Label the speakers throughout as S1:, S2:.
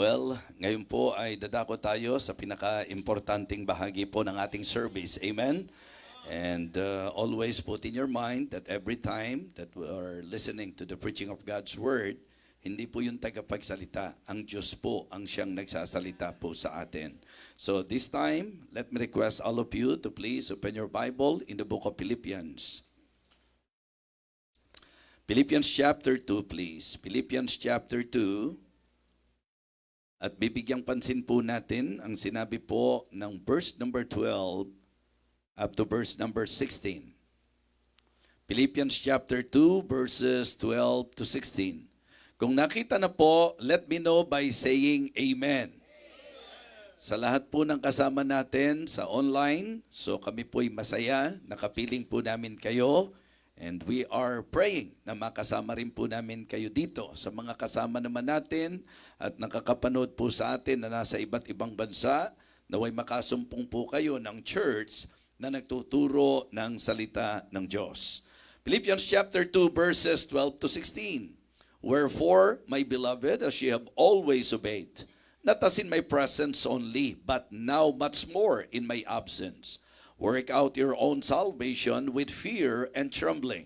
S1: Well, ngayon po ay dadako tayo sa pinaka-importanting bahagi po ng ating service. Amen? And always put in your mind that every time that we are listening to the preaching of God's Word, hindi po yung tagapagsalita. Ang Diyos po ang siyang nagsasalita po sa atin. So this time, let me request all of you to please open your Bible in the book of Philippians. Philippians chapter 2, please. Philippians chapter 2. At bibigyang pansin po natin ang sinabi po ng verse number 12 up to verse number 16. Philippians chapter 2 verses 12 to 16. Kung nakita na po, let me know by saying Amen. Sa lahat po ng kasama natin sa online, so kami po'y masaya, nakapiling po namin kayo. And we are praying na makasama rin po namin kayo dito sa mga kasama naman natin at nakakapanood po sa atin na nasa iba't ibang bansa, naway makasumpong po kayo ng church na nagtuturo ng salita ng Diyos. Philippians chapter 2 verses 12 to 16. Wherefore, my beloved, as ye have always obeyed, not as in my presence only, but now much more in my absence, work out your own salvation with fear and trembling.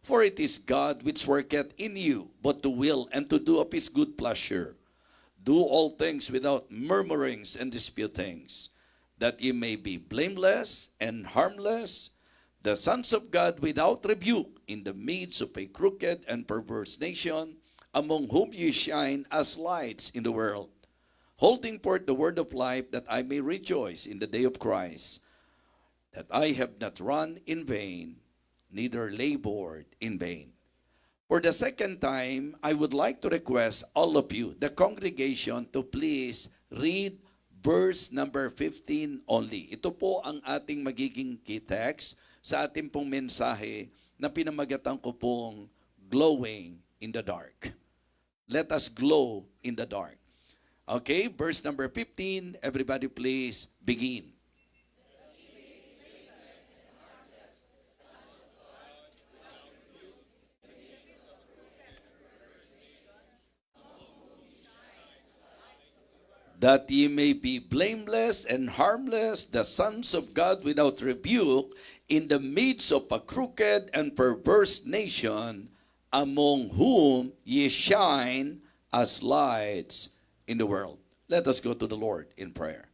S1: For it is God which worketh in you, both to will and to do of his good pleasure. Do all things without murmurings and disputings, that ye may be blameless and harmless, the sons of God without rebuke, in the midst of a crooked and perverse nation, among whom ye shine as lights in the world, holding forth the word of life, that I may rejoice in the day of Christ, that I have not run in vain, neither labored in vain. For the second time, I would like to request all of you, the congregation, to please read verse number 15 only. Ito po ang ating magiging key text sa ating pong mensahe na pinamagatan ko pong glowing in the dark. Let us glow in the dark. Okay, verse number 15, everybody please begin. That ye may be blameless and harmless, the sons of God without rebuke, in the midst of a crooked and perverse nation, among whom ye shine as lights in the world. Let us go to the Lord in prayer.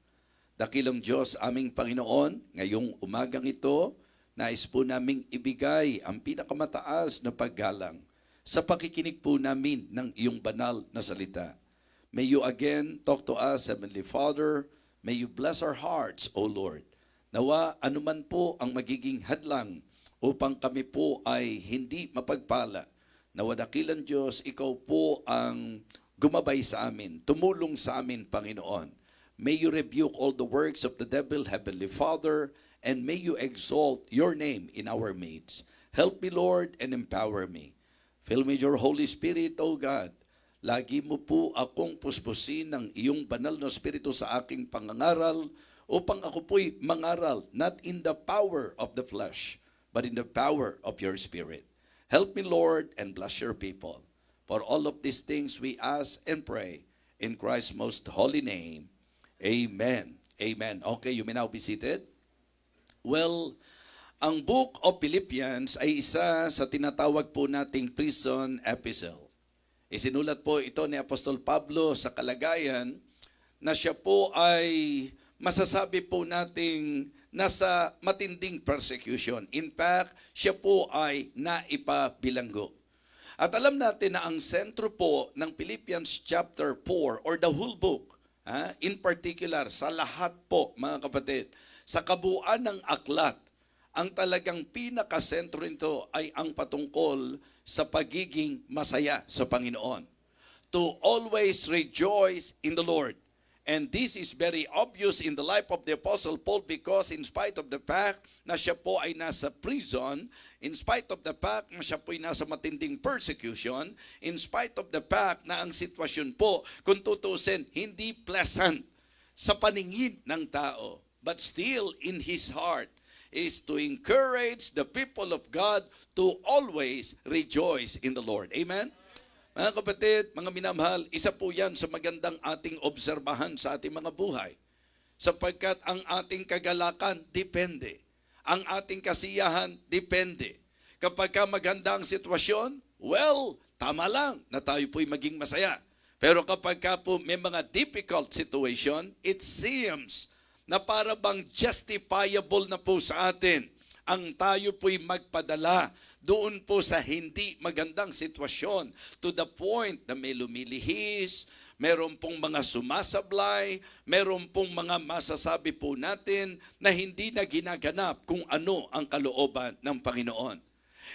S1: Dakilang Diyos, aming Panginoon, ngayong umagang ito, nais po naming ibigay ang pinakamataas na paggalang sa pakikinig po namin ng iyong banal na salita. May you again talk to us, Heavenly Father. May you bless our hearts, O Lord. Nawa, anuman po ang magiging hadlang upang kami po ay hindi mapagpala. Nawa, dakilang Diyos, ikaw po ang gumabay sa amin, tumulong sa amin, Panginoon. May you rebuke all the works of the devil, Heavenly Father, and may you exalt your name in our midst. Help me, Lord, and empower me. Fill me with your Holy Spirit, O God. Lagi mo po akong puspusin ng iyong banal na Espiritu sa aking pangangaral upang ako po'y mangaral not in the power of the flesh, but in the power of your Spirit. Help me, Lord, and bless your people. For all of these things we ask and pray in Christ's most holy name. Amen. Amen. Okay, you may now be seated. Well, ang book of Philippians ay isa sa tinatawag po nating prison epistle. Isinulat po ito ni Apostol Pablo sa kalagayan na siya po ay masasabi po nating nasa matinding persecution. In fact, siya po ay naipabilanggo. At alam natin na ang sentro po ng Philippians chapter 4 or the whole book, in particular sa lahat po mga kapatid, sa kabuuan ng aklat, ang talagang pinakasentro nito ay ang patungkol sa pagiging masaya sa Panginoon. To always rejoice in the Lord. And this is very obvious in the life of the Apostle Paul because in spite of the fact na siya po ay nasa prison, in spite of the fact na siya po ay nasa matinding persecution, in spite of the fact na ang sitwasyon po, kung tutusin, hindi pleasant sa paningin ng tao. But still in his heart, is to encourage the people of God to always rejoice in the Lord. Amen? Mga kapatid, mga minamahal, isa po yan sa magandang ating obserbahan sa ating mga buhay. Sapagkat ang ating kagalakan, depende. Ang ating kasiyahan, depende. Kapag ka maganda ang sitwasyon, well, tama lang na tayo po'y maging masaya. Pero kapag ka po may mga difficult situation, it seems na para bang justifiable na po sa atin ang tayo po'y magpadala doon po sa hindi magandang sitwasyon to the point na may lumilihis, meron pong mga sumasablay, meron pong mga masasabi po natin na hindi na ginaganap kung ano ang kalooban ng Panginoon.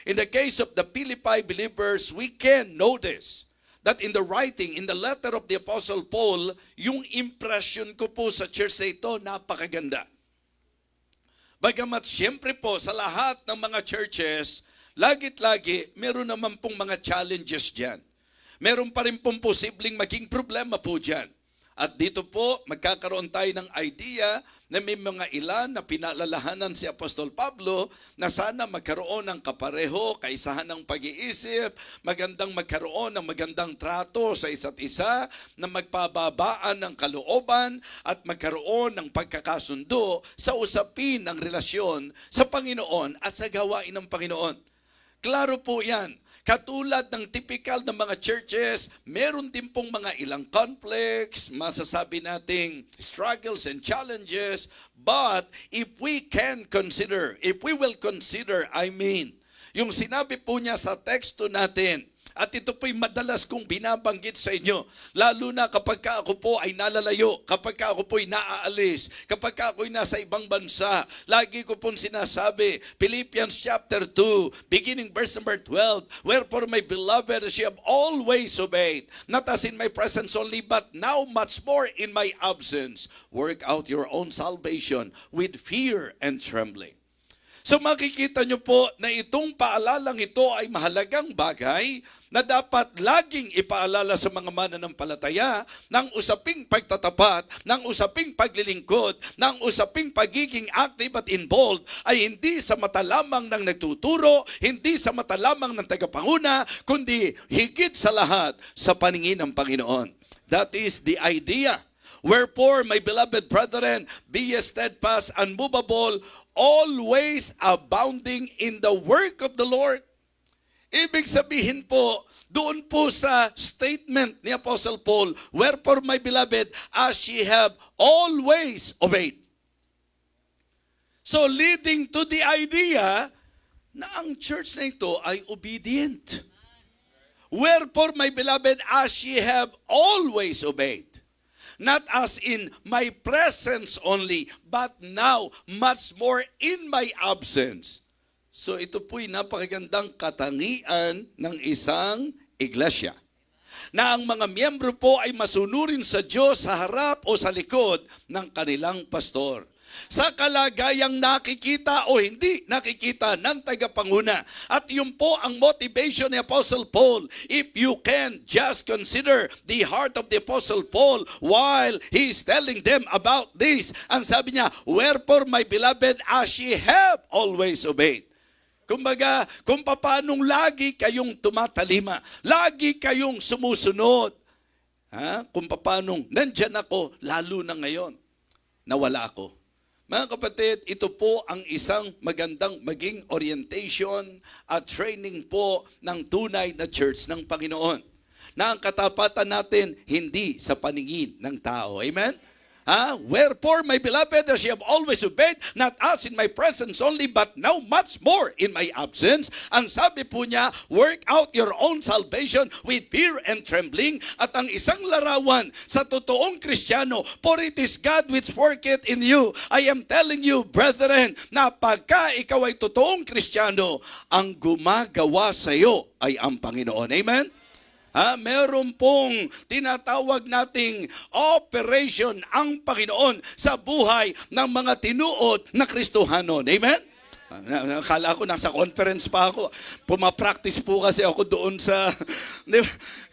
S1: In the case of the Philippi believers, we can notice that in the writing, in the letter of the Apostle Paul, yung impression ko po sa church na ito, napakaganda. Bagamat siyempre po sa lahat ng mga churches, lagit-lagi, meron naman pong mga challenges dyan. Meron pa rin pong posibleng maging problema po dyan. At dito po, magkakaroon tayo ng idea na may mga ilan na pinaalalahanan si Apostol Pablo na sana magkaroon ng kapareho, kaisahan ng pag-iisip, magandang magkaroon ng magandang trato sa isa't isa, na magpababaan ng kalooban at magkaroon ng pagkakasundo sa usapin ng relasyon sa Panginoon at sa gawain ng Panginoon. Klaro po yan. Katulad ng typical ng mga churches, meron din pong mga ilang conflicts, masasabi nating struggles and challenges, but if we will consider, yung sinabi po niya sa teksto natin, at ito po'y madalas kong binabanggit sa inyo, lalo na kapag ako po ay nalalayo, kapag ako po'y naaalis, kapag ako'y nasa ibang bansa, lagi ko pong sinasabi, Philippians chapter 2, beginning verse number 12, wherefore my beloved, as you have always obeyed, not as in my presence only, but now much more in my absence, work out your own salvation with fear and trembling. So makikita nyo po na itong paalalang ito ay mahalagang bagay na dapat laging ipaalala sa mga mananampalataya ng usaping pagtatapat, ng usaping paglilingkod, ng usaping pagiging active at involved ay hindi sa mata lamang ng nagtuturo, hindi sa mata lamang ng tagapanguna, kundi higit sa lahat sa paningin ng Panginoon. That is the idea. Wherefore, my beloved brethren, be ye steadfast, unmovable, always abounding in the work of the Lord. Ibig sabihin po, doon po sa statement ni Apostle Paul, wherefore, my beloved, as ye have always obeyed. So, leading to the idea na ang church na ito ay obedient. Wherefore, my beloved, as ye have always obeyed. Not as in my presence only, but now much more in my absence. So ito po'y napakagandang katangian ng isang iglesia. Na ang mga miyembro po ay masunurin sa Diyos sa harap o sa likod ng kanilang pastor. Sa kalagayang nakikita o hindi nakikita ng tagapanguna. At yun po ang motivation ni Apostle Paul. If you can just consider the heart of the Apostle Paul while he is telling them about this. Ang sabi niya, wherefore my beloved, as ye have always obeyed. Kumbaga, kung paanong lagi kayong tumatalima, lagi kayong sumusunod. Kung paanong nandyan ako, lalo na ngayon, nawala ako. Mga kapatid, ito po ang isang magandang maging orientation at training po ng tunay na church ng Panginoon. Na ang katapatan natin hindi sa paningin ng tao. Amen? Wherefore, my beloved, as ye have always obeyed, not as in my presence only, but now much more in my absence. Ang sabi po niya, work out your own salvation with fear and trembling. At ang isang larawan sa totoong Kristiyano, for it is God which worketh in you. I am telling you, brethren, na pagka ikaw ay totoong Kristiyano, ang gumagawa sa iyo ay ang Panginoon. Amen? Meron pong tinatawag nating operation ang Panginoon sa buhay ng mga tinuod na Kristohanon. Amen? Akala ko nasa conference pa ako. Pumapractice po kasi ako doon sa...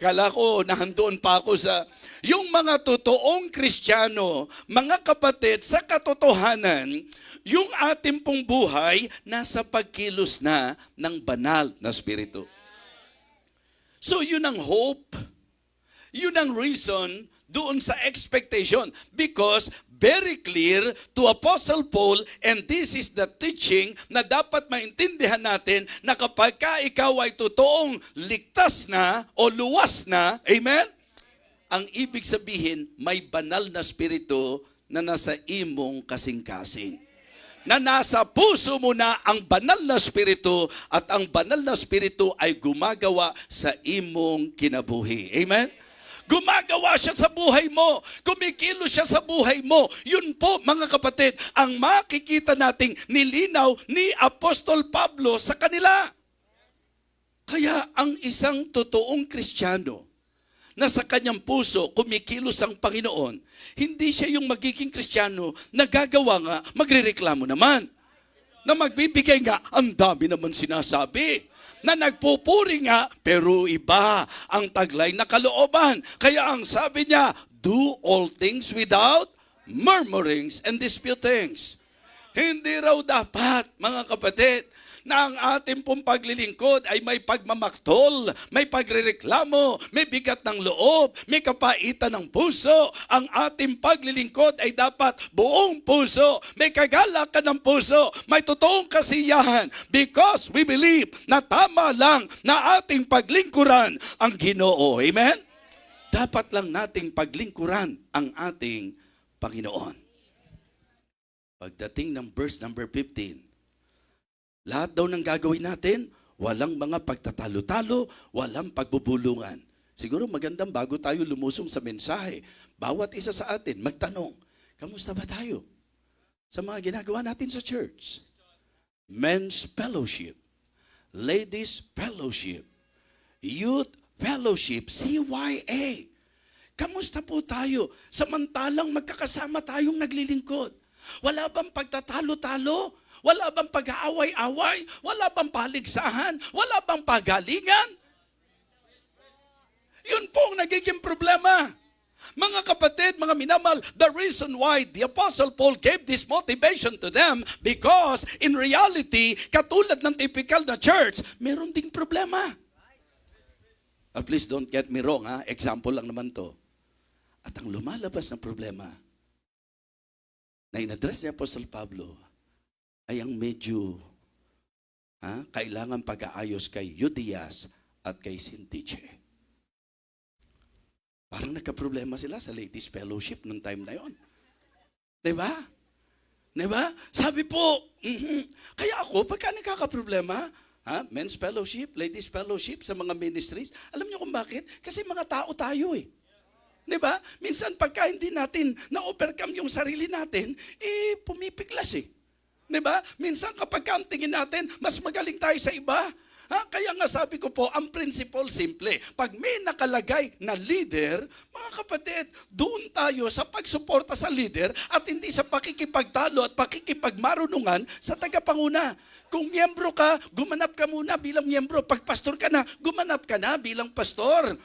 S1: Akala ko nahandoon pa ako sa... Yung mga totoong Kristiyano, mga kapatid, sa katotohanan, yung ating pong buhay nasa pagkilos na ng banal na Espiritu. So yun ang hope. Yun ang reason doon sa expectation. Because very clear to Apostle Paul, and this is the teaching na dapat maintindihan natin na kapag ka ikaw ay totoong ligtas na o luwas na, amen? Ang ibig sabihin, may banal na spirito na nasa imong kasing-kasing. Na nasa puso mo na ang banal na spirito at ang banal na spirito ay gumagawa sa imong kinabuhi. Amen? Gumagawa siya sa buhay mo. Kumikilos siya sa buhay mo. Yun po, mga kapatid, ang makikita nating nilinaw ni Apostol Pablo sa kanila. Kaya ang isang totoong Kristiyano na sa kanyang puso kumikilos ang Panginoon, hindi siya yung magiging Kristiyano na gagawa nga, magrereklamo naman. Na magbibigay nga, ang dami naman sinasabi. Na nagpupuri nga, pero iba ang taglay na kalooban. Kaya ang sabi niya, do all things without murmurings and disputings. Hindi raw dapat, mga kapatid, na ang ating pong paglilingkod ay may pagmamaktol, may pagrereklamo, may bigat ng loob, may kapaitan ng puso. Ang ating paglilingkod ay dapat buong puso, may kagalakan ng puso, may totoong kasiyahan, because we believe na tama lang na ating paglingkuran ang Ginoo. Amen? Dapat lang nating paglingkuran ang ating Panginoon. Pagdating ng verse number 15, lahat daw ng gagawin natin, walang mga pagtatalo-talo, walang pagbubulungan. Siguro magandang bago tayo lumusong sa mensahe, bawat isa sa atin magtanong, kamusta ba tayo sa mga ginagawa natin sa church? Men's fellowship, ladies fellowship, youth fellowship, CYA. Kamusta po tayo samantalang magkakasama tayong naglilingkod? Wala bang pagtatalo-talo? Wala bang pag-aaway-away? Wala bang paligsahan? Wala bang pagalingan? Yun po ang nagiging problema. Mga kapatid, mga minamahal, the reason why the Apostle Paul gave this motivation to them, because in reality, katulad ng typical na church, meron ding problema. Please don't get me wrong, ha? Example lang naman to. At ang lumalabas na problema na in-address ni Apostle Pablo ay ang medyo kailangan pag-aayos kay Euodias at kay Syntyche. Parang nagka-problema sila sa ladies fellowship nung time na yon. Diba? Diba? Sabi po, kaya ako, pagka nagkaka-problema, men's fellowship, ladies fellowship sa mga ministries, alam niyo kung bakit? Kasi mga tao tayo eh. Diba? Minsan pagka hindi natin na-overcome yung sarili natin, pumipiglas eh. Diba? Minsan kapag ang tingin natin, mas magaling tayo sa iba. Kaya nga sabi ko po, ang principle simple. Pag may nakalagay na leader, mga kapatid, doon tayo sa pagsuporta sa leader at hindi sa pakikipagtalo at pakikipagmarunungan sa tagapanguna. Kung miyembro ka, gumanap ka muna bilang miyembro. Pag pastor ka na, gumanap ka na bilang pastor.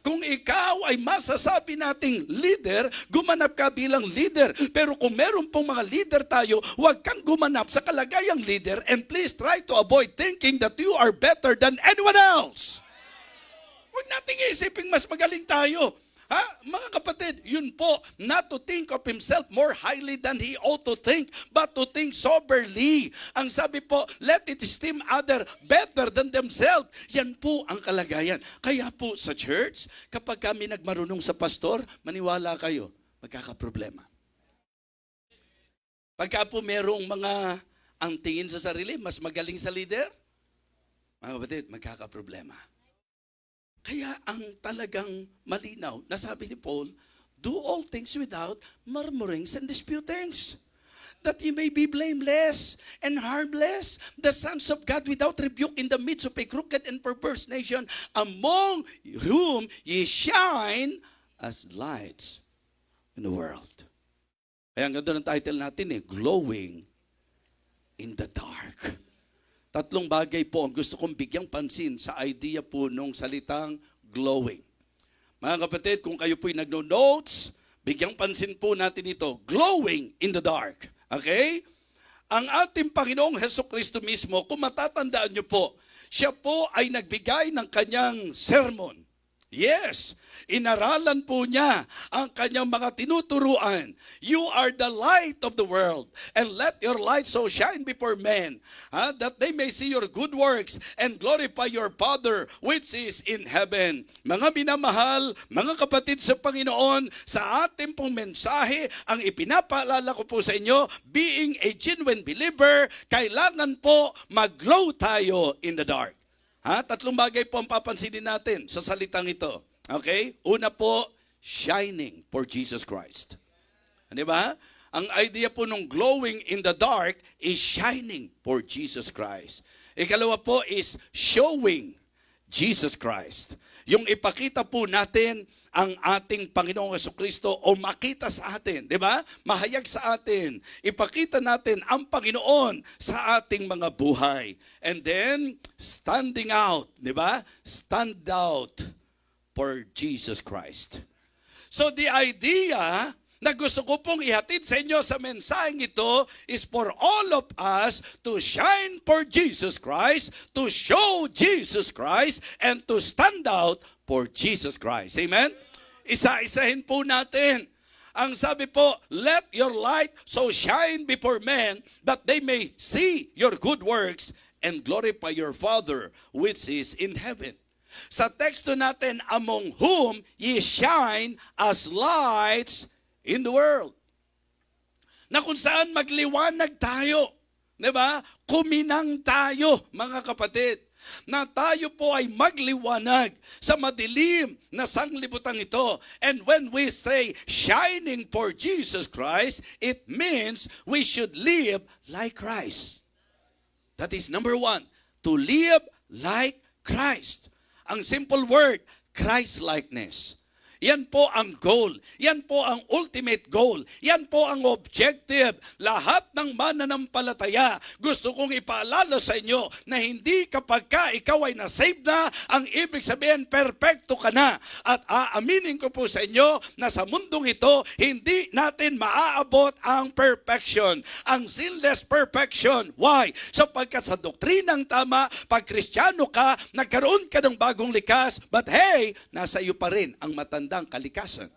S1: Kung ikaw ay masasabi nating leader, gumanap ka bilang leader. Pero kung meron pong mga leader tayo, huwag kang gumanap sa kalagayang leader, and please try to avoid thinking that you are better than anyone else. Huwag nating isiping mas magaling tayo. Mga kapatid, yun po, not to think of himself more highly than he ought to think, but to think soberly. Ang sabi po, let it esteem other better than themselves. Yan po ang kalagayan. Kaya po sa church, kapag kami nagmarunong sa pastor, maniwala kayo, magkakaproblema. Pagka po merong mga ang tingin sa sarili, mas magaling sa leader, mga kapatid, magkakaproblema. Kaya ang talagang malinaw, nasabi ni Paul, do all things without murmurings and disputings, that ye may be blameless and harmless, the sons of God without rebuke in the midst of a crooked and perverse nation, among whom ye shine as lights in the world. Kaya ang ganda ng title natin Glowing in the Dark. Tatlong bagay po ang gusto kong bigyang pansin sa idea po nung salitang glowing. Mga kapatid, kung kayo po'y nagno-notes, bigyang pansin po natin ito, glowing in the dark. Okay? Ang ating Panginoong Hesukristo mismo, kung matatandaan nyo po, siya po ay nagbigay ng kanyang sermon. Yes, inaralan po niya ang kanyang mga tinuturuan. You are the light of the world, and let your light so shine before men, that they may see your good works and glorify your Father which is in heaven. Mga minamahal, mga kapatid sa Panginoon, sa ating pong mensahe, ang ipinapaalala ko po sa inyo, being a genuine believer, kailangan po mag-glow tayo in the dark. Tatlong bagay po ang papansinin natin sa salitang ito. Okay? Una po, shining for Jesus Christ. Di ba? Ang idea po ng glowing in the dark is shining for Jesus Christ. Ikalawa po is showing Jesus Christ. Yung ipakita po natin ang ating Panginoong Jesucristo o makita sa atin, di ba? Mahayag sa atin. Ipakita natin ang Panginoon sa ating mga buhay. And then, standing out, di ba? Stand out for Jesus Christ. So the idea na gusto ko pong ihatid sa inyo sa mensaheng ito is for all of us to shine for Jesus Christ, to show Jesus Christ, and to stand out for Jesus Christ. Amen? Isa-isahin po natin. Ang sabi po, let your light so shine before men that they may see your good works and glorify your Father which is in heaven. Sa teksto natin, among whom ye shine as lights in the world. Na kung saan magliwanag tayo. Diba? Kuminang tayo, mga kapatid. Na tayo po ay magliwanag sa madilim na sanglibutan ito. And when we say shining for Jesus Christ, it means we should live like Christ. That is number one, to live like Christ. Ang simple word, Christ-likeness. Yan po ang goal. Yan po ang ultimate goal. Yan po ang objective. Lahat ng mananampalataya, gusto kong ipaalala sa inyo na hindi kapag ka ikaw ay na-save na, ang ibig sabihin, perfecto ka na. At aaminin ko po sa inyo na sa mundong ito, hindi natin maaabot ang perfection. Ang sinless perfection. Why? Sapagkat sa doktrinang tama, pag Kristiyano ka, nagkaroon ka ng bagong likas, but hey, nasa iyo pa rin ang matanda kalikasan.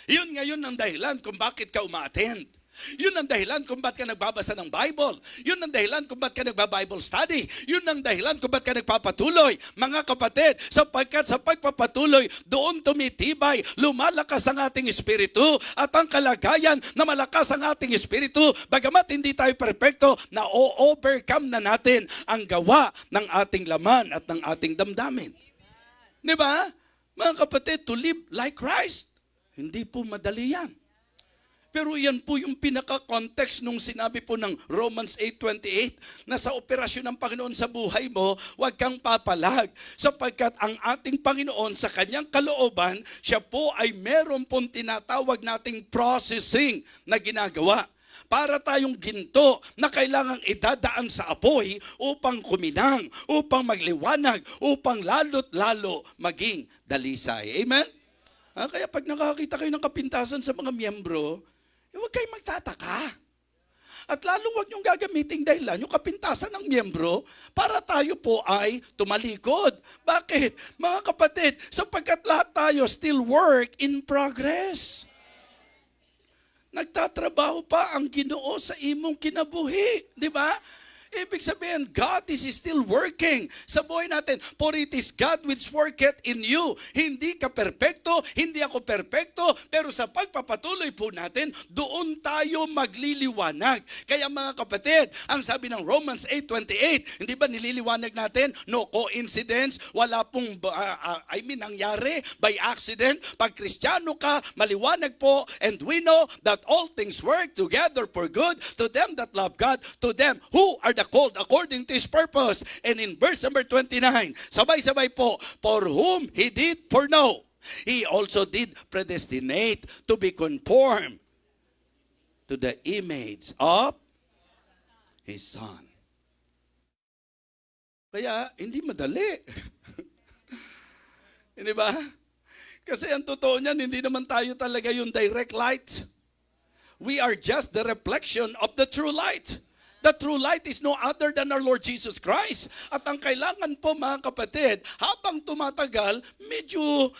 S1: Yun ngayon ang dahilan kung bakit ka uma-attend. Yun ang dahilan kung bakit ka nagbabasa ng Bible. Yun ang dahilan kung bakit ka nagba-Bible study. Yun ang dahilan kung bakit ka nagpapatuloy. Mga kapatid, sapagkat sa pagpapatuloy, doon tumitibay, lumalakas ang ating espiritu at ang kalagayan na malakas ang ating espiritu, bagamat hindi tayo perfecto, na o-overcome na natin ang gawa ng ating laman at ng ating damdamin. Di ba? Mga kapatid, to live like Christ, hindi po madali yan. Pero yan po yung pinaka-context nung sinabi po ng Romans 8:28 na sa operasyon ng Panginoon sa buhay mo, huwag kang papalag. Sapagkat ang ating Panginoon sa kanyang kalooban, siya po ay meron pong tinatawag nating processing na ginagawa. Para tayong ginto na kailangang idadaan sa apoy upang kuminang, upang magliwanag, upang lalo't lalo maging dalisay. Amen? Kaya pag nakakita kayo ng kapintasan sa mga miyembro, huwag kayong magtataka. At lalo huwag niyong gagamiting dahilan yung kapintasan ng miyembro para tayo po ay tumalikod. Bakit? Mga kapatid, sapagkat lahat tayo still work in progress. Nagtatrabaho pa ang Ginoo sa imong kinabuhi, di ba? Ibig sabihin, God is still working sa buhay natin. For it is God which worketh in you. Hindi ka perpekto, hindi ako perpekto, pero sa pagpapatuloy po natin, doon tayo magliliwanag. Kaya mga kapatid, ang sabi ng Romans 8:28, hindi ba nililiwanag natin? No coincidence, wala pong, nangyari by accident. Pag Kristiyano ka, maliwanag po, and we know that all things work together for good to them that love God, to them who are the called according to His purpose. And in verse number 29, sabay-sabay po, for whom He did foreknow, He also did predestinate to be conformed to the image of His Son. Kaya, hindi madali. Hindi ba? Kasi ang totoo niyan, hindi naman tayo talaga yung direct light. We are just the reflection of the true light. The true light is no other than our Lord Jesus Christ. At ang kailangan po mga kapatid, habang tumatagal, medyo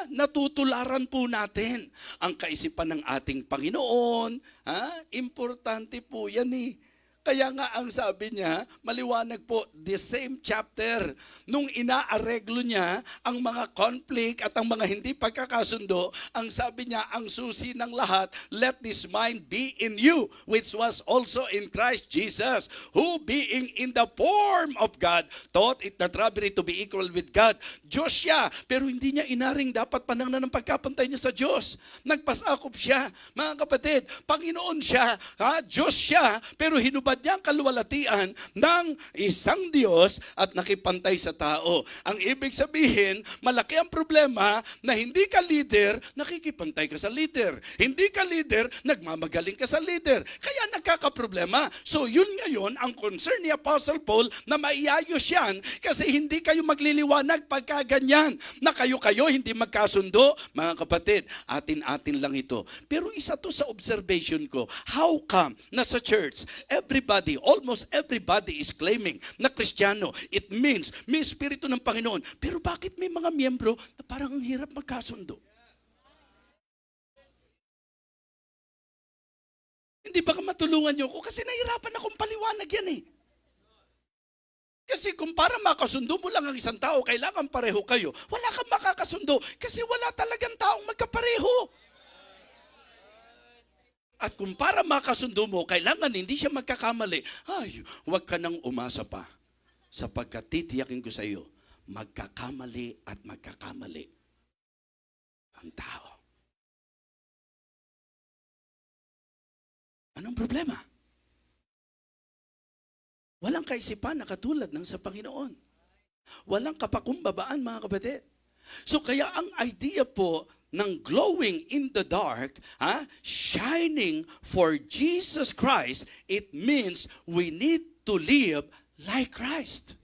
S1: natutularan po natin ang kaisipan ng ating Panginoon. Importante po yan eh. Kaya nga ang sabi niya, maliwanag po, the same chapter, nung inaareglo niya ang mga conflict at ang mga hindi pagkakasundo, ang sabi niya, ang susi ng lahat, let this mind be in you, which was also in Christ Jesus, who being in the form of God, thought it not robbery to be equal with God. Diyos siya, pero hindi niya inaring dapat panangnan ng pagkapantay niya sa Diyos. Nagpasakop siya, mga kapatid, Panginoon siya, Diyos siya, pero hinubad niya ang kaluwalhatian ng isang Diyos at nakipantay sa tao. Ang ibig sabihin, malaki ang problema na hindi ka leader, nakikipantay ka sa leader. Hindi ka leader, nagmamagaling ka sa leader. Kaya nagkakaproblema. So yun ngayon ang concern ni Apostle Paul na maiayos yan kasi hindi kayo magliliwanag pagka ganyan na kayo-kayo hindi magkasundo. Mga kapatid, atin-atin lang ito. Pero isa to sa observation ko, how come na sa church, almost everybody is claiming na Kristiyano. It means may Espiritu ng Panginoon. Pero bakit may mga miyembro na parang ang hirap magkasundo? Hindi ba matulungan niyo ako? Kasi nahirapan akong paliwanag yan eh. Kasi kung para makasundo mo lang ang isang tao, kailangan pareho kayo. Wala kang makakasundo kasi wala talagang taong magkapareho. At kung para makasundo mo, kailangan hindi siya magkakamali. Ay, huwag ka nang umasa pa. Sapagkat titiyakin ko sa iyo, magkakamali at magkakamali ang tao. Anong problema? Walang kaisipan na katulad ng sa Panginoon. Walang kapakumbabaan, mga kapatid. So kaya ang idea po ng glowing in the dark, shining for Jesus Christ, it means we need to live like Christ.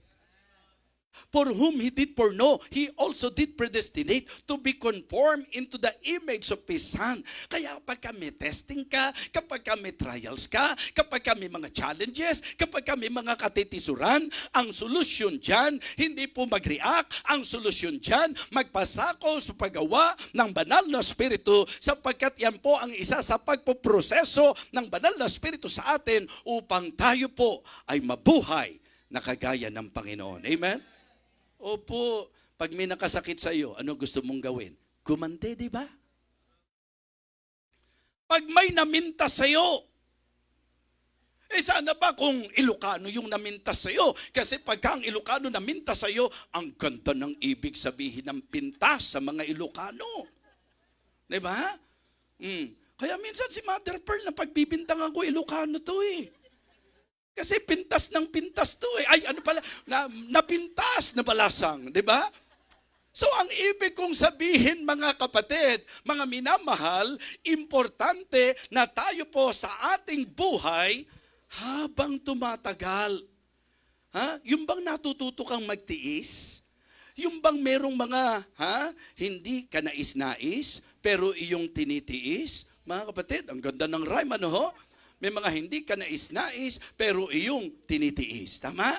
S1: For whom He did foreknow, He also did predestinate to be conformed into the image of His Son. Kaya kapag may testing ka, kapag may trials ka, kapag may mga challenges, kapag may mga katitisuran, ang solusyon dyan, hindi po mag-react, ang solusyon dyan, magpasako sa paggawa ng banal na Espiritu, sapagkat yan po ang isa sa pagpoproseso ng banal na Espiritu sa atin upang tayo po ay mabuhay na kagaya ng Panginoon. Amen? Opo, pag may nakasakit sa iyo, ano gusto mong gawin? Gumante, di ba? Pag may namintas sa iyo, sana ba kung Ilocano yung namintas sa iyo? Kasi pagka ang Ilocano namintas sa iyo, ang ganda ng ibig sabihin ng pintas sa mga Ilocano. Di ba? Kaya minsan si Mother Pearl, na pagbibintangan ko, Ilocano to eh. Kasi pintas ng pintas to eh. Ay, ano pala, napintas na balasang, di ba? So, ang ibig kong sabihin, mga kapatid, mga minamahal, importante na tayo po sa ating buhay habang tumatagal. Yung bang natututo kang magtiis? Yung bang merong mga, hindi ka nais-nais, pero iyong tinitiis? Mga kapatid, ang ganda ng rhyme, ano ho? May mga hindi ka nais-nais, pero iyong tinitiis. Tama?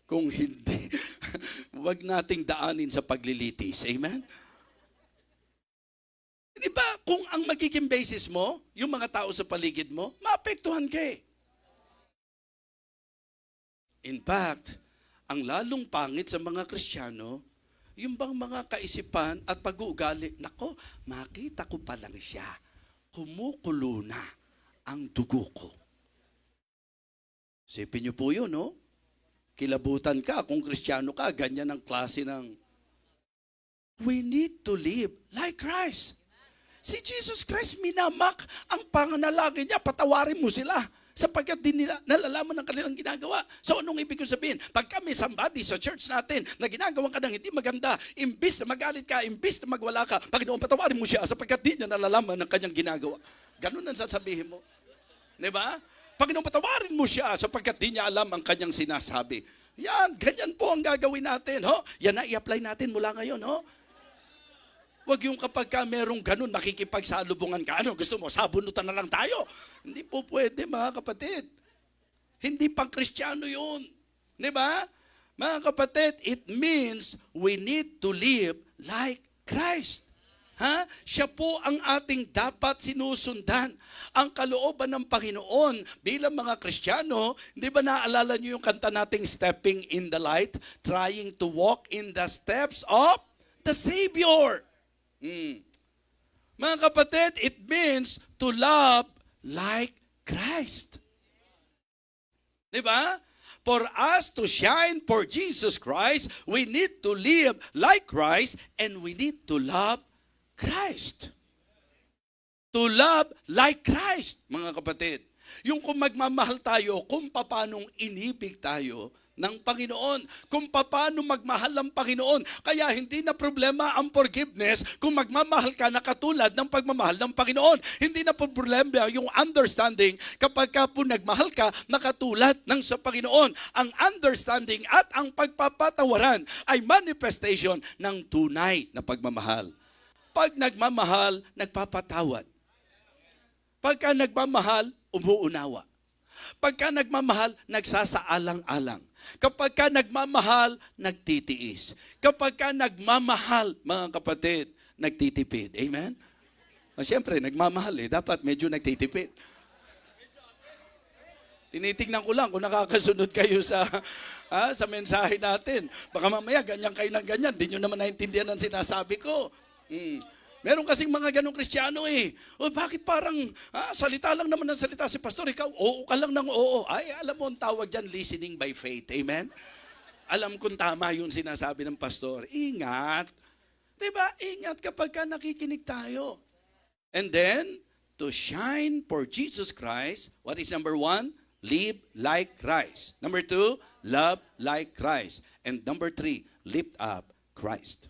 S1: Kung hindi, huwag nating daanin sa paglilitis. Amen? Di ba, kung ang magiging basis mo, yung mga tao sa paligid mo, maapektuhan ka eh. In fact, ang lalong pangit sa mga Kristiyano, yung bang mga kaisipan at pag-uugali, nako, makita ko pa lang siya, kumukulo na ang dugo ko. Sipin niyo po yun, no? Kilabutan ka, kung Kristiyano ka, ganyan ang klase ng... We need to live like Christ. Si Jesus Christ, minamak ang panganalangin niya, patawarin mo sila. Sapagkat din nila nalalaman ng kanilang ginagawa. So anong ibig ko sabihin? Pag kami somebody sa church natin na ginagawa ka ng hindi maganda, imbis na magalit ka, imbis na magwala ka, Panginoon, patawarin mo siya sapagkat di niya nalalaman ng kanyang ginagawa. Ganun ang sasabihin mo. Diba? Panginoon, patawarin mo siya sapagkat di niya alam ang kanyang sinasabi. Yan, ganyan po ang gagawin natin. Yan na i-apply natin mula ngayon. Huwag yung kapag ka merong ganun, nakikipagsalubungan ka, ano, gusto mo, sabunutan na lang tayo. Hindi po pwede, mga kapatid. Hindi pang Kristiyano yun. Di ba? Mga kapatid, it means we need to live like Christ. Ha? Siya po ang ating dapat sinusundan. Ang kalooban ng Panginoon bilang mga Kristiyano, di ba naalala niyo yung kanta nating Stepping in the Light? Trying to walk in the steps of the Savior. Mga kapatid, it means to love like Christ. Di ba? For us to shine for Jesus Christ, we need to live like Christ and we need to love Christ. To love like Christ, mga kapatid. Yung kung magmamahal tayo, kung paanong inibig tayo ng Panginoon, kung paano magmahal ng Panginoon. Kaya hindi na problema ang forgiveness kung magmamahal ka na katulad ng pagmamahal ng Panginoon. Hindi na problema yung understanding kapag ka po nagmahal ka na katulad ng sa Panginoon. Ang understanding at ang pagpapatawaran ay manifestation ng tunay na pagmamahal. Pag nagmamahal, nagpapatawad. Pagka nagmamahal, umuunawa. Pagka nagmamahal, nagsasaalang-alang. Kapag ka nagmamahal, nagtitiis. Kapag ka nagmamahal, mga kapatid, nagtitipid. Amen? Siyempre, nagmamahal dapat medyo nagtitipid. Tinitingnan ko lang kung nakakasunod kayo sa mensahe natin. Baka mamaya, ganyan kayo ng ganyan. Di nyo naman naintindihan ang sinasabi ko. Meron kasing mga ganong Kristiyano O bakit parang salita lang naman ng salita si pastor, ikaw oo ka lang ng oo. Ay, alam mo ang tawag dyan, listening by faith. Amen? Alam kong tama yung sinasabi ng pastor. Ingat. Diba? Ingat kapag ka nakikinig tayo. And then, to shine for Jesus Christ, what is number 1? Live like Christ. Number 2, love like Christ. And number 3, lift up Christ.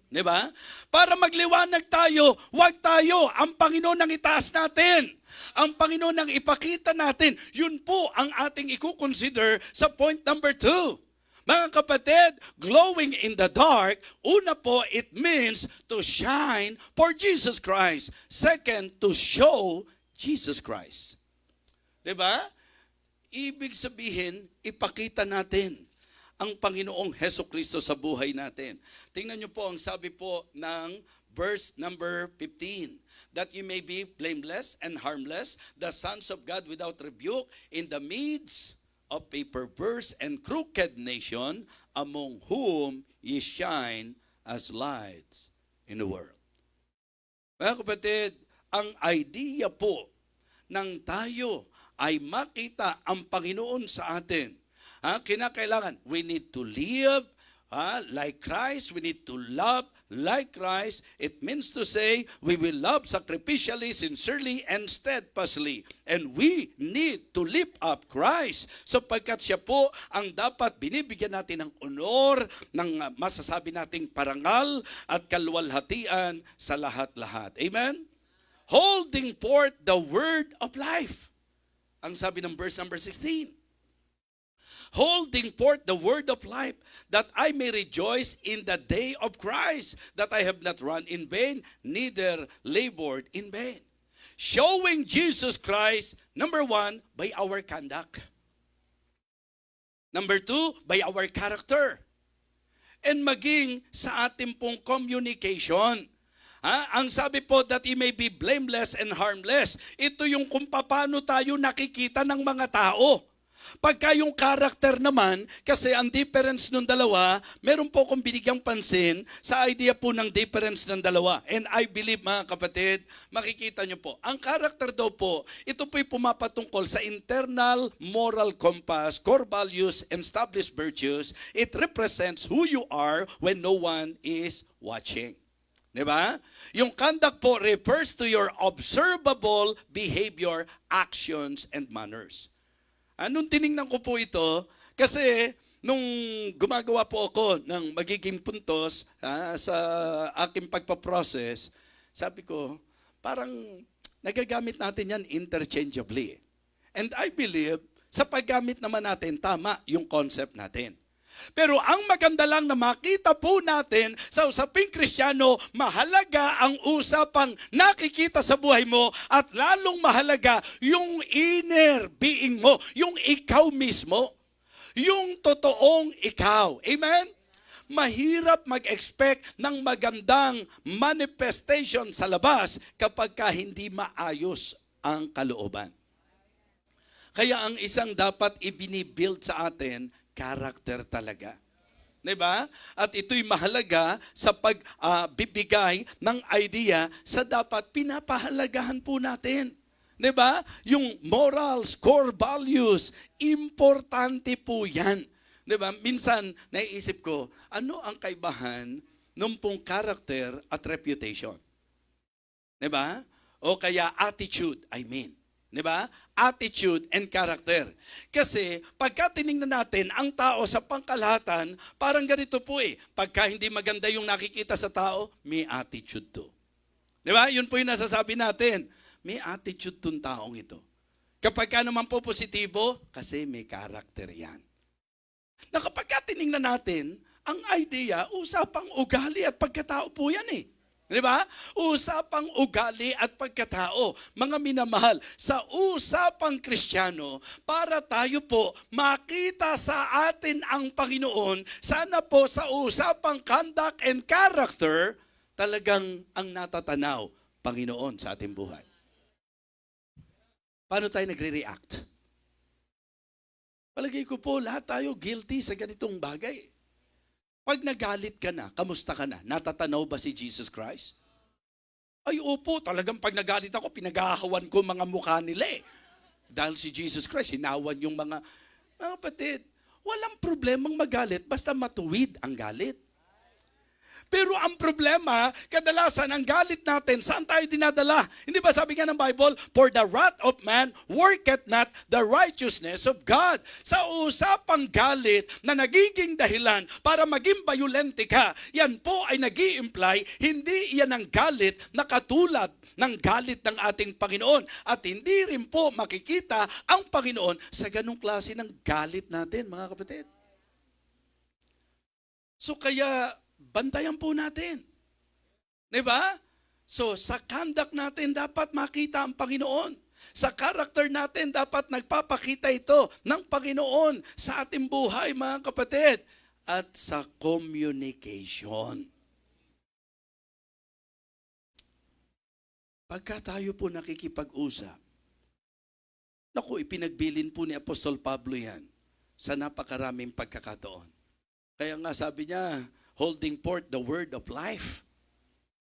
S1: Diba? Para magliwanag tayo, wag tayo ang Panginoon ang itaas natin. Ang Panginoon ang ipakita natin. Yun po ang ating i-consider sa point number 2. Mga kapatid, glowing in the dark, una po, it means to shine for Jesus Christ. Second, to show Jesus Christ. Diba? Ibig sabihin, ipakita natin ang Panginoong Hesukristo sa buhay natin. Tingnan niyo po ang sabi po ng verse number 15. That you may be blameless and harmless, the sons of God without rebuke, in the midst of a perverse and crooked nation, among whom ye shine as lights in the world. Mga kapatid, ang idea po ng tayo ay makita ang Panginoon sa atin. Kinakailangan, we need to live like Christ. We need to love like Christ. It means to say, we will love sacrificially, sincerely, and steadfastly. And we need to lift up Christ sapagkat siya po ang dapat binibigyan natin ng honor, ng masasabi nating parangal at kaluwalhatian sa lahat-lahat. Amen? Holding forth the word of life. Ang sabi ng verse number 16. Holding forth the word of life, that I may rejoice in the day of Christ, that I have not run in vain, neither labored in vain. Showing Jesus Christ, number 1, by our conduct. Number 2, by our character. And maging sa ating pong communication. Ang sabi po that he may be blameless and harmless. Ito yung kung paano tayo nakikita ng mga tao. Pagka yung character naman, kasi ang difference ng dalawa, meron po akong binigyang pansin sa idea po ng difference ng dalawa. And I believe, mga kapatid, makikita nyo po, ang character daw po, ito po'y pumapatungkol sa internal moral compass, core values, and established virtues. It represents who you are when no one is watching. Diba? Yung conduct po refers to your observable behavior, actions, and manners. Nung tiningnan ko po ito, kasi nung gumagawa po ako ng magiging puntos sa aking pagpaprocess, sabi ko, parang nagagamit natin yan interchangeably. And I believe, sa paggamit naman natin, tama yung concept natin. Pero ang maganda lang na makita po natin sa usaping Kristiyano, mahalaga ang usapang nakikita sa buhay mo at lalong mahalaga yung inner being mo, yung ikaw mismo, yung totoong ikaw. Amen? Mahirap mag-expect ng magandang manifestation sa labas kapag hindi maayos ang kalooban. Kaya ang isang dapat ibinibuild sa atin, character talaga. Diba? At ito'y mahalaga sa pagbibigay ng idea sa dapat pinapahalagahan po natin. Diba? Yung morals, core values, importante po yan. Diba? Minsan, naiisip ko, ano ang kaibahan ng pong character at reputation? Diba? O kaya attitude, I mean. Diba? Attitude and character. Kasi pagka tinignan natin ang tao sa pangkalahatan, parang ganito po eh. Pagka hindi maganda yung nakikita sa tao, may attitude to. Diba? Yun po yung nasasabi natin. May attitude tong taong ito. Kapag ka naman po positibo, kasi may character yan. Na kapag ka tinignan natin, ang idea, usapang ugali at pagkatao po yan eh. Di ba? Usapang ugali at pagkatao. Mga minamahal, sa usapang Kristiyano, para tayo po makita sa atin ang Panginoon, sana po sa usapang conduct and character, talagang ang natatanaw, Panginoon sa ating buhay. Paano tayo nagre-react? Palagay ko po, lahat tayo guilty sa ganitong bagay. Pag nagalit ka na, kamusta ka na? Natatanaw ba si Jesus Christ? Ay opo, talagang pag nagalit ako, pinagahawan ko mga mukha nila eh. Dahil si Jesus Christ, hinawan yung mga kapatid. Walang problemang magalit, basta matuwid ang galit. Pero ang problema, kadalasan ang galit natin, saan tayo dinadala? Hindi ba sabi nga ng Bible, for the wrath of man worketh not the righteousness of God. Sa usapang galit na nagiging dahilan para maging violente ka, yan po ay nag-i-imply, hindi yan ang galit na katulad ng galit ng ating Panginoon. At hindi rin po makikita ang Panginoon sa ganung klase ng galit natin, mga kapatid. So kaya, bantayan po natin. Diba? So, sa conduct natin dapat makita ang Panginoon. Sa character natin dapat nagpapakita ito ng Panginoon sa ating buhay, mga kapatid. At sa communication. Pagka tayo po nakikipag-usap, naku, ipinagbilin po ni Apostol Pablo yan sa napakaraming pagkakataon. Kaya nga sabi niya, holding forth the word of life.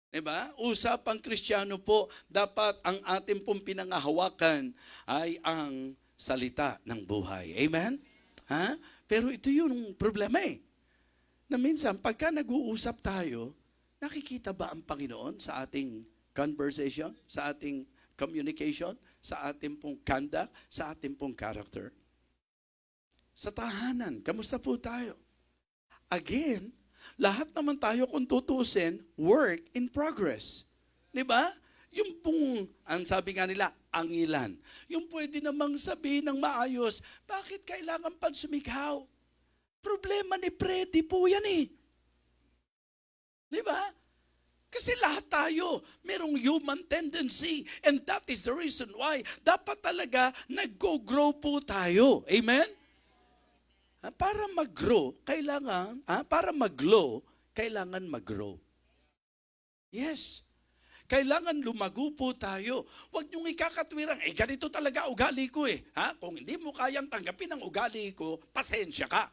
S1: Diba? Usapang Kristiyano po, dapat ang ating pong pinangahawakan ay ang salita ng buhay. Amen? Ha? Pero ito yung problema eh. Na minsan, pagka nag-uusap tayo, nakikita ba ang Panginoon sa ating conversation, sa ating communication, sa ating pong conduct, sa ating pong character? Sa tahanan, kamusta po tayo? Again, lahat naman tayo kung tutusin, work in progress. Diba? Yung pong, ang sabi nga nila, angilan. Yung pwede namang sabihin ng maayos, bakit kailangan pang sumigaw? Problema ni Freddy po yan eh. Diba? Kasi lahat tayo, merong human tendency. And that is the reason why dapat talaga nag-grow po tayo. Amen? Para mag-grow, para mag-glow, kailangan mag-grow. Yes. Kailangan lumago po tayo. Huwag niyong ikakatwirang, ganito talaga ugali ko eh. Kung hindi mo kayang tanggapin ang ugali ko, pasensya ka.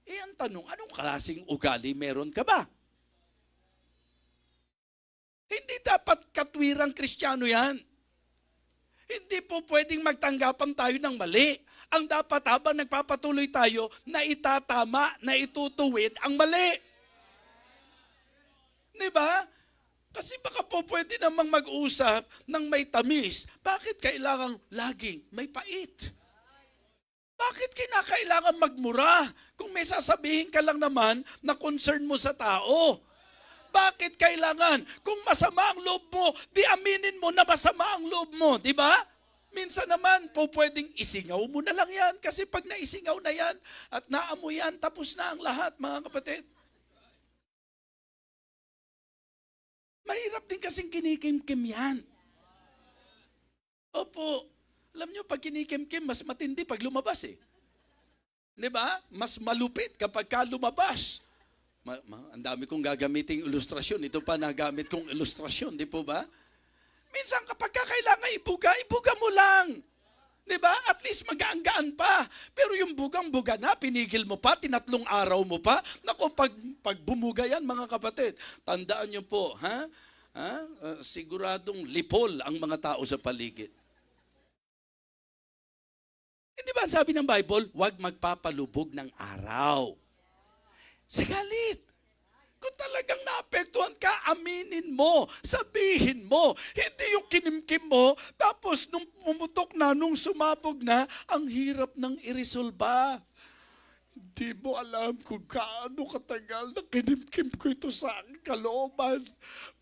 S1: Ang tanong, anong klaseng ugali meron ka ba? Hindi dapat katwirang Kristiyano yan. Hindi po pwedeng magtanggapan tayo ng mali. Ang dapat habang nagpapatuloy tayo, na itatama, na itutuwid ang mali. Diba? Kasi baka po pwede namang mag-usap ng may tamis. Bakit kailangang laging may pait? Bakit kinakailangan magmura kung may sasabihin ka lang naman na concern mo sa tao? Bakit kailangan? Kung masama ang loob mo, di aminin mo na masama ang loob mo, di ba? Minsan naman po pwedeng isingaw mo na lang yan kasi pag naisingaw na yan at naamoy yan, tapos na ang lahat, mga kapatid. Mahirap din kasing kinikim-kim yan. Opo. Alam nyo, pag kinikim-kim, mas matindi pag lumabas eh. Di ba? Mas malupit kapag ka lumabas. Ang dami kong gagamiting ilustrasyon. Ito pa nagamit kong ilustrasyon, di po ba? Minsan kapag kailangan ibuga, ibuga mo lang. Diba? At least magaanggaan pa. Pero yung bugang-buga na, pinigil mo pa, tinatlong araw mo pa. Naku, pag bumuga yan, mga kapatid, tandaan nyo po, siguradong lipol ang mga tao sa paligid. Hindi ba sabi ng Bible, huwag magpapalubog ng araw. Sa galit. Kung talagang naapektuhan ka, aminin mo, sabihin mo. Hindi yung kinimkim mo, tapos nung pumutok na, nung sumabog na, ang hirap ng irisolba. Hindi mo alam kung gaano katagal na kinimkim ko ito sa aking kalooban.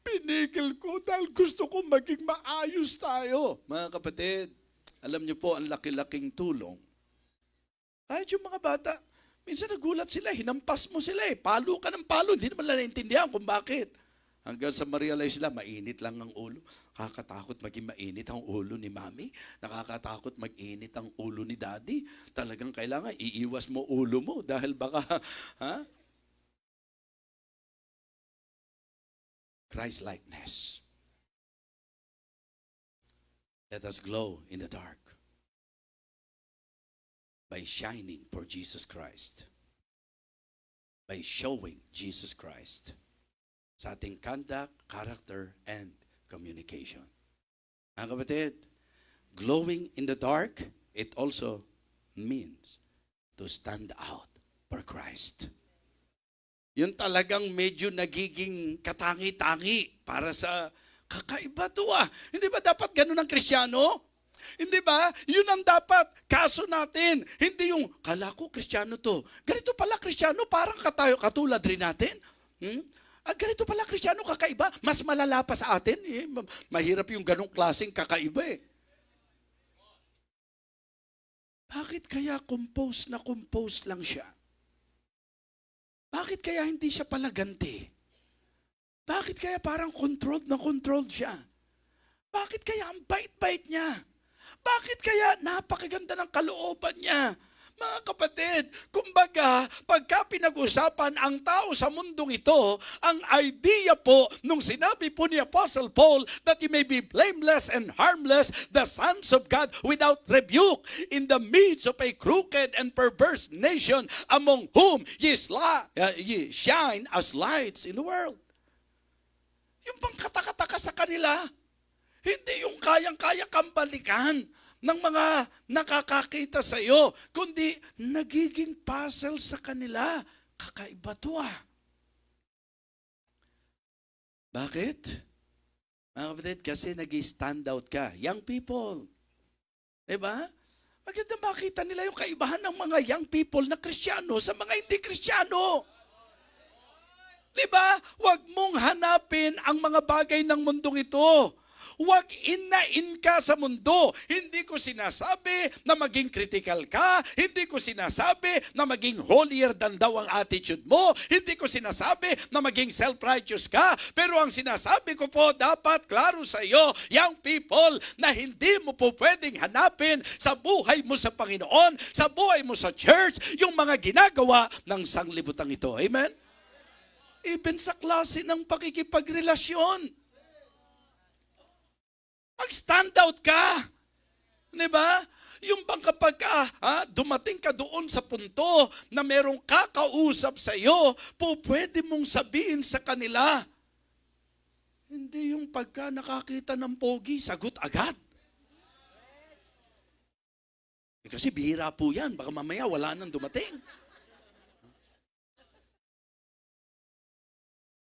S1: Pinigil ko dahil gusto ko maging maayos tayo. Mga kapatid, alam niyo po ang laki-laking tulong. Kahit yung mga bata, minsan nagulat sila, hinampas mo sila eh. Palo ka ng palo, hindi naman nila naintindihan kung bakit. Hanggang sa ma-realize sila, mainit lang ang ulo. Nakakatakot maging mainit ang ulo ni mami. Nakakatakot mag-init ang ulo ni daddy. Talagang kailangan iiwas mo ulo mo dahil baka, Christ-likeness. Let us glow in the dark by shining for Jesus Christ, by showing Jesus Christ sa ating conduct, character, and communication. Mga kapatid, glowing in the dark, it also means to stand out for Christ. Yun talagang medyo nagiging katangi-tangi para sa kakaiba to ah. Hindi ba dapat ganun ang Kristiyano? Hindi ba? Yun ang dapat. Kaso natin. Hindi yung, kala ko Kristiyano to. Ganito pala Kristiyano, parang katulad rin natin. Ganito pala Kristiyano, kakaiba. Mas malala pa sa atin. Mahirap yung ganong klaseng kakaiba eh. Bakit kaya compose lang siya? Bakit kaya hindi siya pala ganti? Bakit kaya parang controlled siya? Bakit kaya ang bait-bait niya? Bakit kaya napakaganda ng kalooban niya? Mga kapatid, kumbaga, pagka pinag-usapan ang tao sa mundong ito, ang idea po nung sinabi po ni Apostle Paul that you may be blameless and harmless, the sons of God without rebuke in the midst of a crooked and perverse nation among whom ye shine as lights in the world. Yung bang katakataka sa kanila, hindi yung kayang-kaya kang balikan ng mga nakakakita sa iyo, kundi nagiging puzzle sa kanila. Kakaiba to ah. Bakit? Mga kapatid, kasi nag-stand out ka. Young people. Diba? Maganda makita nila yung kaibahan ng mga young people na Kristiyano sa mga hindi Kristiyano. Diba? Huwag mong hanapin ang mga bagay ng mundong ito. Huwag inain ka sa mundo. Hindi ko sinasabi na maging critical ka. Hindi ko sinasabi na maging holier than thou ang attitude mo. Hindi ko sinasabi na maging self-righteous ka. Pero ang sinasabi ko po, dapat klaro sa iyo, young people, na hindi mo po pwedeng hanapin sa buhay mo sa Panginoon, sa buhay mo sa church, yung mga ginagawa ng sanglibutang ito. Amen? Even sa klase ng pakikipagrelasyon. Mag-stand out ka. Diba? Yung bang kapag dumating ka doon sa punto na merong kakausap sa iyo, pwede mong sabihin sa kanila. Hindi yung pagka nakakita ng pogi, sagot agad. Kasi bihira po yan. Baka mamaya wala nang dumating.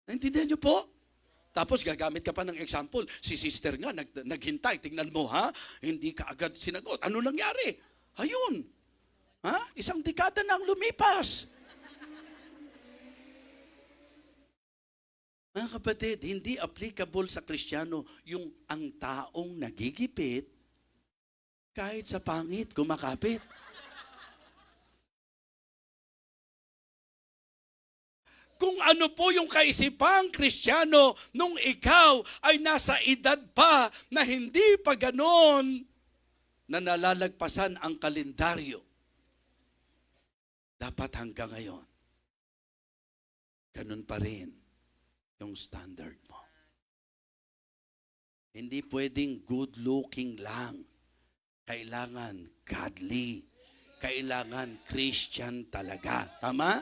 S1: Naintindihan niyo po? Tapos gagamit ka pa ng example. Si sister nga, naghintay. Tingnan mo ha, hindi ka agad sinagot. Ano nangyari? Ayun. Isang dekada na ang lumipas. Mga kapatid, hindi applicable sa Kristiyano yung ang taong nagigipit Kahit sa pangit, kumakapit. Kung ano po yung kaisipang Kristiyano nung ikaw ay nasa edad pa na hindi pa ganon na nalalagpasan ang kalendaryo. Dapat hanggang ngayon, ganun pa rin yung standard mo. Hindi pwedeng good looking lang. Kailangan godly. Kailangan Christian talaga. Tama?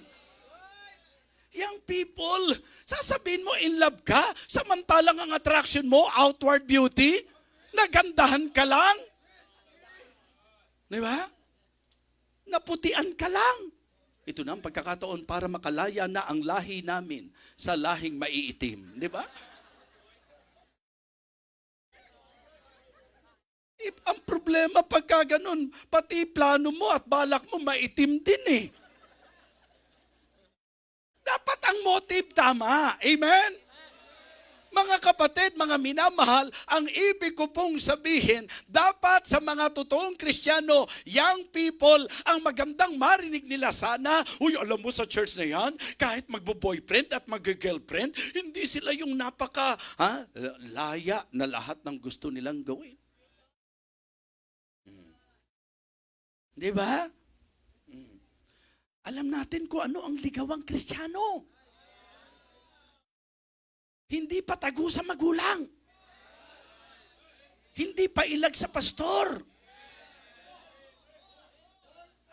S1: Young people, sasabihin mo in love ka, samantalang ang attraction mo, outward beauty, nagandahan ka lang. Di ba? Naputian ka lang. Ito na ang pagkakataon para makalaya na ang lahi namin sa lahing maiitim. Di ba? Ang problema pagka ganun, pati plano mo at balak mo maitim din eh. Dapat ang motive tama. Amen? Mga kapatid, mga minamahal, ang ibig ko pong sabihin, dapat sa mga totoong Kristiyano, young people, ang magandang marinig nila sana, uy, alam mo sa church na yan, kahit magbo-boyfriend at mag-girlfriend, hindi sila yung laya na lahat ng gusto nilang gawin. Di ba? Alam natin kung ano ang ligawang Kristiyano. Hindi patago sa magulang. Hindi pailag sa pastor.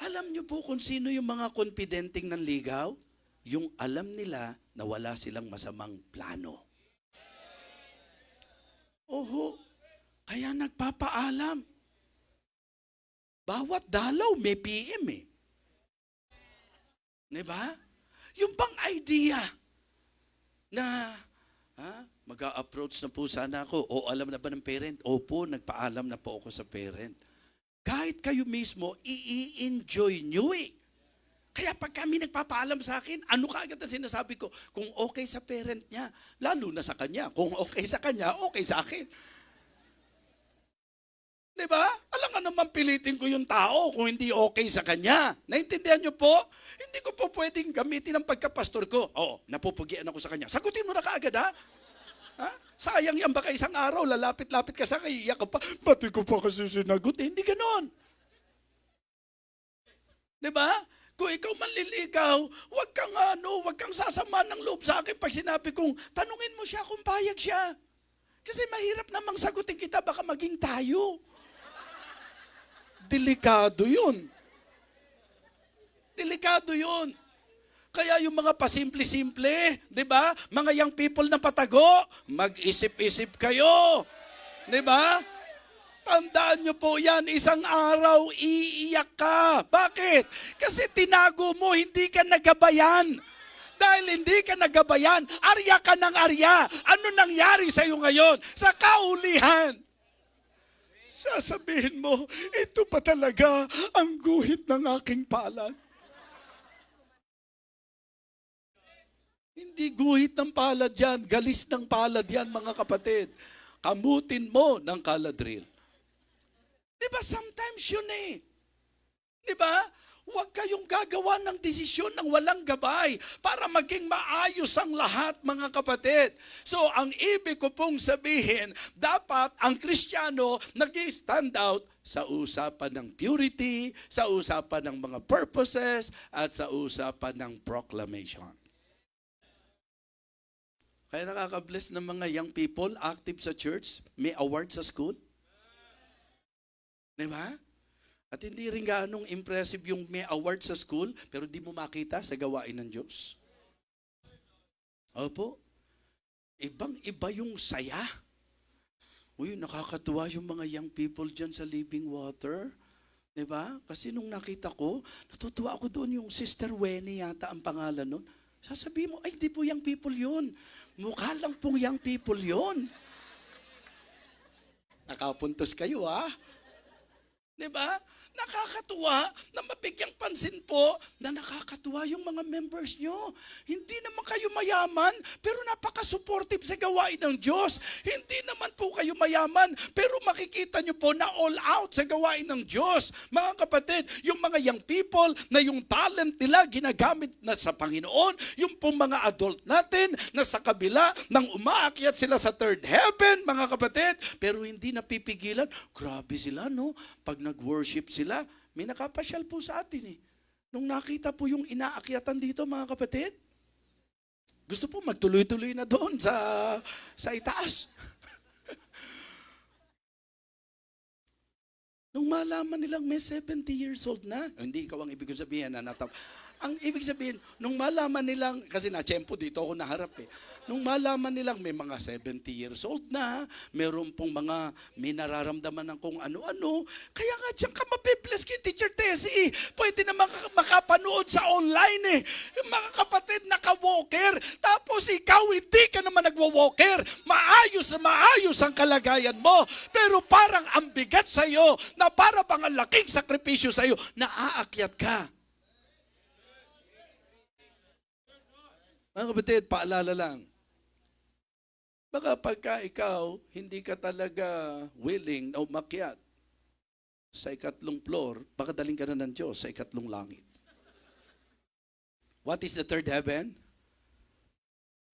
S1: Alam niyo po kung sino yung mga konfidenteng nanligaw? Yung alam nila na wala silang masamang plano. Oho, kaya nagpapaalam. Bawat dalaw may PM eh. Diba? Yung bang idea na mag-a-approach na po sana ako o alam na ba ng parent? Opo, nagpaalam na po ako sa parent. Kahit kayo mismo, i-enjoy nyo eh. Kaya pag kami nagpapaalam sa akin, ano kaagad ang sinasabi ko? Kung okay sa parent niya, lalo na sa kanya. Kung okay sa kanya, okay sa akin. Diba? Alam nga naman pilitin ko yung tao kung hindi okay sa kanya. Naintindihan niyo po? Hindi ko po pwedeng gamitin ang pagkapastor ko. Oo, napupugian ako sa kanya. Sagutin mo na kaagad ha? Sayang yan, baka isang araw, lalapit-lapit ka sa kanya, iyak ka pa, ba't ko pa kasi sinagot? Hindi ganon. Diba? Kung ikaw manliligaw, wag kang sasama ng loob sa akin pag sinabi kong, tanungin mo siya kung payag siya. Kasi mahirap namang sagutin kita, baka maging tayo. Delikado yun. Delikado yun. Kaya yung mga pasimple-simple, di ba? Mga young people na patago, mag-isip-isip kayo. Di ba? Tandaan nyo po yan, isang araw iiyak ka. Bakit? Kasi tinago mo, hindi ka nagabayan. Dahil hindi ka nagabayan, arya ka ng arya. Ano nangyari sa iyo ngayon? Sa kaulihan. Sasabihin mo, ito pa talaga ang guhit ng aking palad. Hindi guhit ng palad yan, galis ng palad yan mga kapatid. Kamutin mo ng kaladril. Diba sometimes yun eh. Diba? Huwag kayong gagawa ng desisyon ng walang gabay para maging maayos ang lahat, mga kapatid. So, ang ibig ko pong sabihin, dapat ang Kristiyano nag-stand out sa usapan ng purity, sa usapan ng mga purposes, at sa usapan ng proclamation. Kaya nakaka-bless ng mga young people, active sa church, may award sa school. Diba? At hindi rin ganong impressive yung may award sa school, pero di mo makita sa gawain ng Diyos. Opo. Ibang-iba yung saya. Uy, nakakatuwa yung mga young people dyan sa Living Water. Diba? Kasi nung nakita ko, natutuwa ako doon yung Sister Wenny yata ang pangalan nun. Sasabihin mo, ay, hindi po young people yun. Mukha lang pong young people yun. Nakapuntos kayo, ha? Di ba? Nakakatuwa na mabigyang pansin po na nakakatuwa yung mga members nyo. Hindi naman kayo mayaman, pero napaka-supportive sa gawain ng Diyos. Hindi naman po kayo mayaman, pero makikita nyo po na all out sa gawain ng Diyos. Mga kapatid, yung mga young people na yung talent nila ginagamit na sa Panginoon, yung pong mga adult natin na sa kabila nang umaakyat sila sa third heaven, mga kapatid, pero hindi napipigilan. Grabe sila, no? Pag nag-worship sila, may nakapasyal po sa atin eh. Nung nakita po yung inaakyatan dito, mga kapatid, gusto po magtuloy-tuloy na doon sa itaas. Nung malaman nilang may 70 years old na, hindi ikaw ang ibig sabihin na ang ibig sabihin, nung malaman nilang, kasi na-tsempo dito ako naharap eh, nung malaman nilang may mga 70 years old na, meron pong mga may nararamdaman ng kung ano-ano, kaya nga diyan ka mapibless kay Teacher Tessie, pwede na makapanood sa online eh, yung mga kapatid naka-walker, tapos ikaw hindi ka naman nagwa-walker, maayos na maayos ang kalagayan mo, pero parang ang bigat sa'yo, na para bang ang laking sakripisyo sa'yo, naaakyat ka. Mga kapatid, paalala lang. Baka pagka ikaw, hindi ka talaga willing na umakyat sa ikatlong floor, baka daling ka na ng Diyos sa ikatlong langit. What is the third heaven?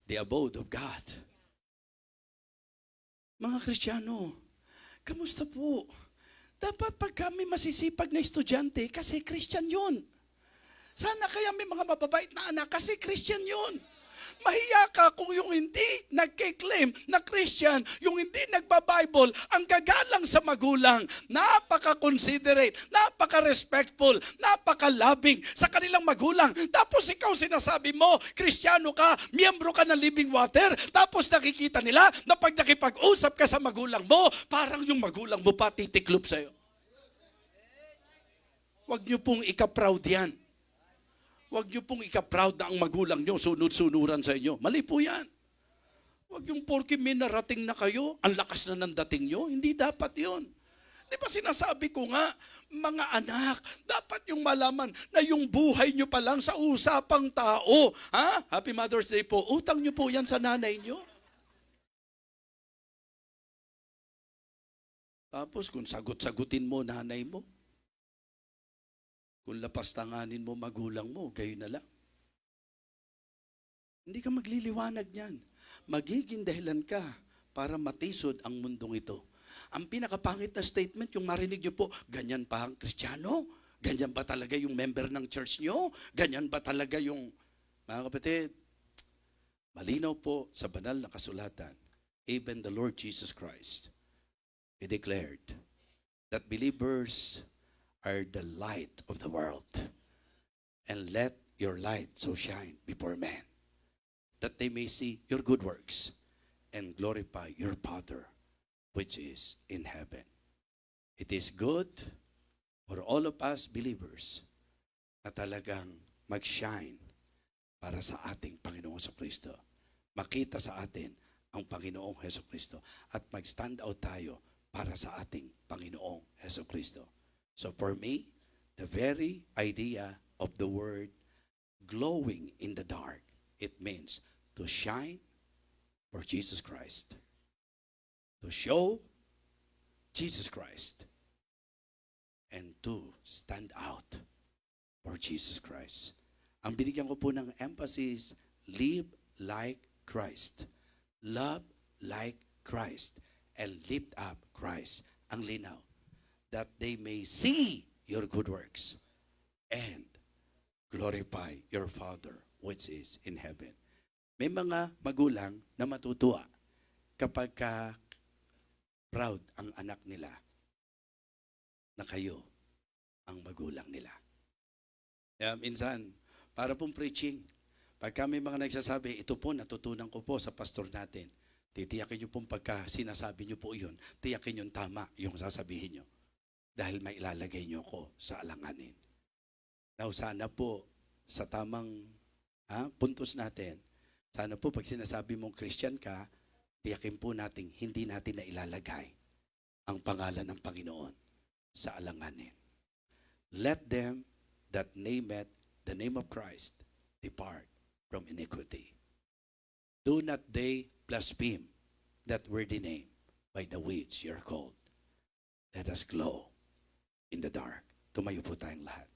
S1: The abode of God. Mga Kristiyano, kamusta po? Dapat pag kami masisipag na estudyante, kasi Christian yun. Sana kaya may mga mababait na anak, kasi Christian yun. Mahiya ka kung yung hindi nagkiklaim na Christian, yung hindi nagba-Bible, ang gagalang sa magulang, napaka-considerate, napaka-respectful, napaka-loving sa kanilang magulang. Tapos ikaw sinasabi mo, Kristiyano ka, miyembro ka ng Living Water, tapos nakikita nila na pag nakipag-usap ka sa magulang mo, parang yung magulang mo pa titiklop sa'yo. Huwag niyo pong ika-proud yan. Huwag niyo pong ika-proud na ang magulang niyo sunod-sunuran sa inyo. Mali po yan. Huwag yung porke may narating na kayo, ang lakas na ng dating niyo. Hindi dapat yun. Di ba sinasabi ko nga, mga anak, dapat yung malaman na yung buhay niyo pa lang sa usapang tao. Ha? Happy Mother's Day po. Utang niyo po yan sa nanay niyo. Tapos kung sagot-sagutin mo nanay mo, kung lapastanganin mo magulang mo, gayon na lang. Hindi ka magliliwanag niyan. Magiging dahilan ka para matisod ang mundong ito. Ang pinakapangit na statement, yung marinig niyo po, ganyan pa ang Kristiyano? Ganyan ba talaga yung member ng church niyo? Ganyan ba talaga yung... Mga kapatid, malinaw po sa banal na kasulatan, even the Lord Jesus Christ, He declared that believers are the light of the world. And let your light so shine before men, that they may see your good works and glorify your Father which is in heaven. It is good for all of us believers na talagang mag-shine para sa ating Panginoong Jesucristo. Makita sa atin ang Panginoong Jesucristo at mag-stand out tayo para sa ating Panginoong Jesucristo. So for me, the very idea of the word glowing in the dark, it means to shine for Jesus Christ. To show Jesus Christ. And to stand out for Jesus Christ. Ang binigyan ko po ng emphasis, live like Christ. Love like Christ. And lift up Christ. Ang linaw. That they may see your good works and glorify your Father which is in heaven. May mga magulang na matutuwa kapag proud ang anak nila na kayo ang magulang nila. Kaya minsan, para pong preaching, pagka may mga nagsasabi, ito po natutunan ko po sa pastor natin, titiyakin nyo pong pagka sinasabi nyo po yun, tiyakin yung tama yung sasabihin nyo. Dahil may ilalagay nyo ko sa alanganin. Now, sana po sa tamang puntos natin, sana po pag sinasabi mong Christian ka, tiyakin po natin, hindi natin na ilalagay ang pangalan ng Panginoon. sa alanganin. Let them that nameth the name of Christ depart from iniquity. Do not they blaspheme that worthy name by the which you are called. Let us glow in the dark. Tumayo po tayong lahat.